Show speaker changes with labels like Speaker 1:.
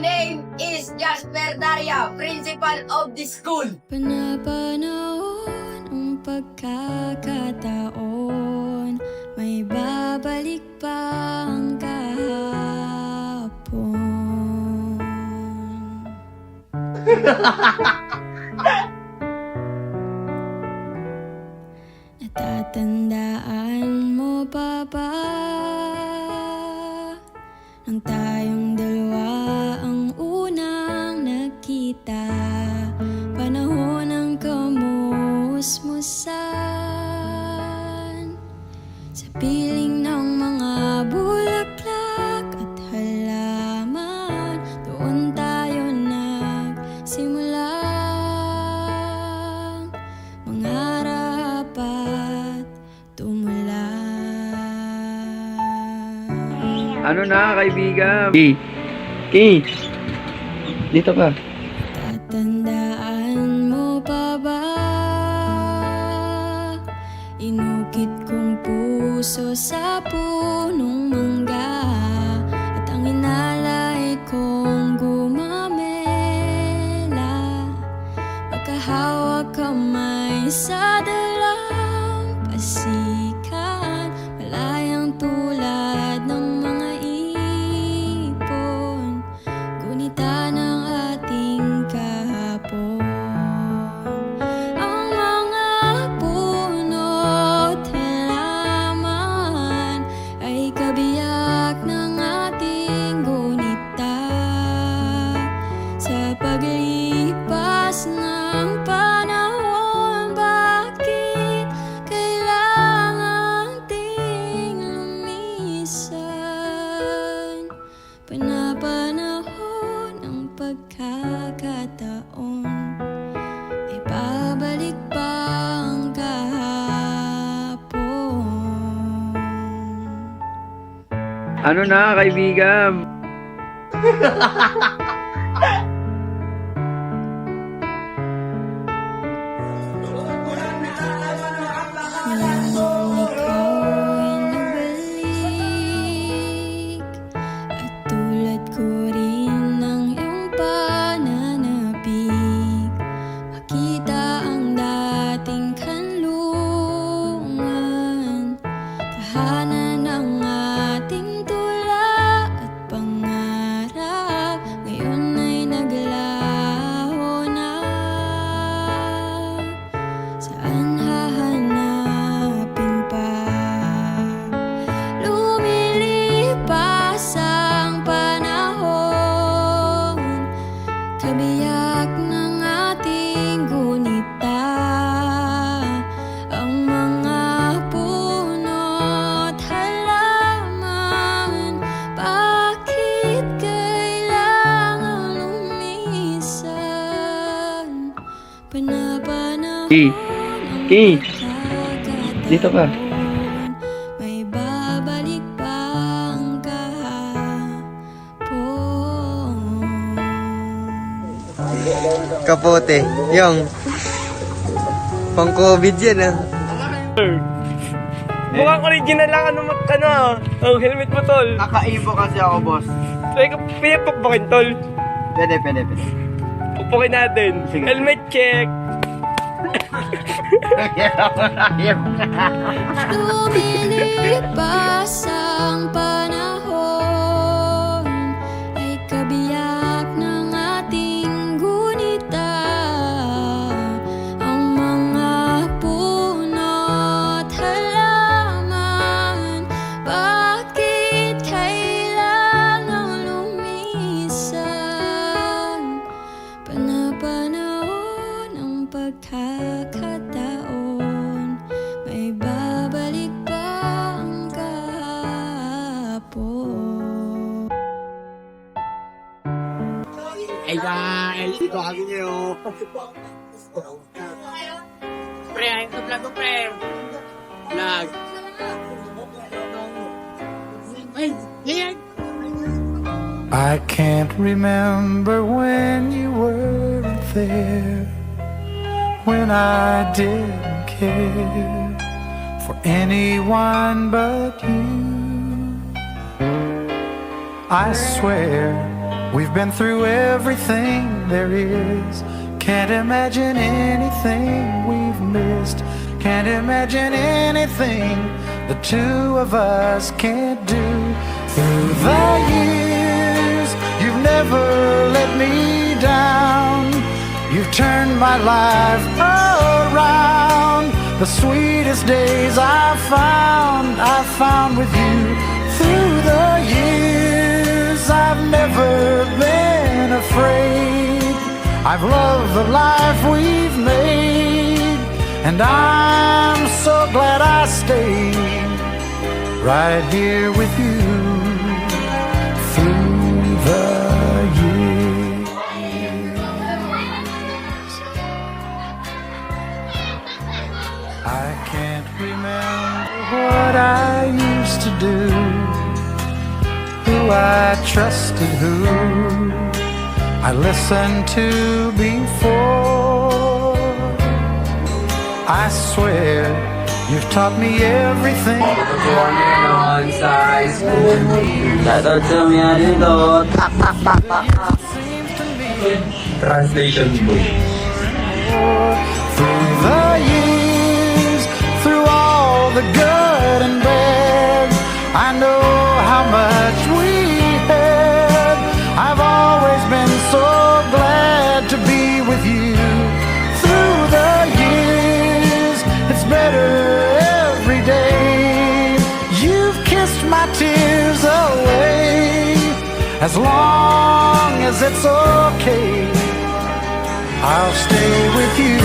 Speaker 1: name is Jasper Daria, principal of the school.
Speaker 2: Panapanahon ang pagkakataon, may babalik pa ang kahapon. Natatandaan mo pa ba nang tayong dalawa ang unang nagkita? Panahon ng kamusmusan sa piling ng mga bulaklak at halaman. Doon tayo nagsimulang mangarap at tumula.
Speaker 3: Ano na, kaibigan? Ki, dito ka.
Speaker 2: Tatandaan mo pa ba? Inukit kong puso sa punong mangga, at ang inalay kong gumamela, magkahawak kamay sa dalampasikan, malayang tulad ng mga ipon, gunita ng ating kahapon. Ang mga puno't halaman ay kabiyak ng ating gunita. Sa paglipas ng panahon, bakit kailangan ting lumisan? Panapanahon ang pagkakataon, ay babalik pa ang kahapon.
Speaker 3: Ano na, kaibigan?
Speaker 2: Nang ikaw ay nagbalik, at tulad ko rin ng iyong pananabik, makita ang dating kanlungan, tahanan ng ating tula at pangarap, ngayon ay naglaho na. Saan hahanapin pa? Lumilipas ang panahon, kabiyak ng ating gunita. Ang mga puno't halaman, bakit kailangan lumisan? Panapanahon
Speaker 3: Ki, dito ka.
Speaker 2: may babalik pa ang kahapon.
Speaker 4: Kapote. Yung pang-COVID yan ah.
Speaker 3: Mukhang original lang ang helmet mo, tol.
Speaker 4: Nakaibo kasi ako, boss.
Speaker 3: Teka, pinapakbakin, tol.
Speaker 4: Pwede.
Speaker 3: Pukpukin natin.
Speaker 4: Sige.
Speaker 3: Helmet check.
Speaker 2: Lumilipas ang panahon, ay kabiyak ng ating gunita. Ang mga puno't halaman, bakit kailangan lumisan? Panapanahon ang pagkakataon, may babalik pa ang kahapon.
Speaker 5: Hey guys, ito kami niyo. Pre, ayun sa vlog ko, pre. Vlog. Ay, yan.
Speaker 6: I can't remember when you weren't there, when I didn't care for anyone but you. I swear We've been through everything there is. Can't imagine anything we've missed. Can't imagine anything the two of us can't do. Through the years, you've never let me down. You've turned my life around. The sweetest days I found with you. Through the years, I've never been afraid. I've loved the life we've made, and I'm so glad I stayed right here with you through the years. I can't remember what I used to do, who I trusted, who I listened to before. I swear you've taught me everything.
Speaker 3: Translation book.
Speaker 6: Through the years, through all the good and bad, I know how much we had. I've always been so glad to be with you. Through the years, it's better every day. You've kissed my tears away. As long as it's okay, I'll stay with you.